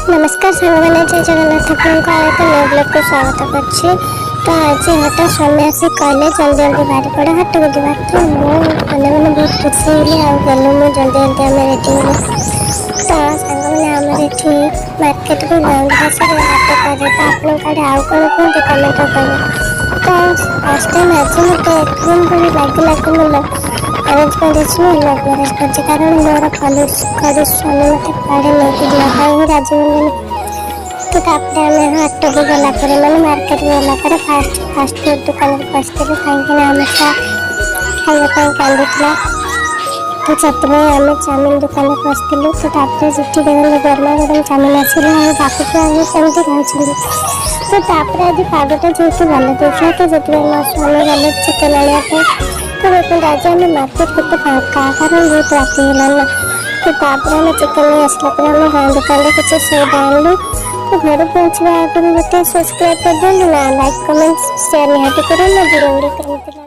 नमस्कार सांगने जय जगन्नाथ आपको न्यू ब्लॉग को स्वागत करछि। तो आज हटा समय आसी कहले जल्दी जल्दी बाहर पड़े हाट को जीवा तो मने मने बहुत खुशी होली आ गलो मु जल्दी जल्दी आम रेडी हो तो सांग मैंने आम एठी मार्केट को राउंड भाषा हाट करे तो आपन काडे आउ कोन कोन कमेंट करे। तो फर्स्ट टाइम आज मते एकदम बड़ी लागला कि मु अरेंज कर लव मैरेज कर कारण मोर कॉलेज स्वामी मत पढ़े नहीं दिया राजी होनी। तो आम हाट को गला मैंने मार्केट गला फास्ट फूड दुकान को पसलु कहीं हमेशा खावाई कांदुला तो से आम चाउमिन दुकान को पसलु। तो जिठी देखा गरमा गरम चाउमिन आसला बापू कमती रही तो आज पागटा जेहतु भल देता तो जो मो स्वामी गले चिकेन आने तो देखते आज आम मार्केट केते फाँका कारण बहुत राति है तो आम चिकेन नहीं आसला आम गाँव दुकान किसी सौदा आनलु। तो घर पहुँचवा आगे गोटे सब्सक्राइब कर दिखाँ लाइक कमेंट शेयर निहाती करें।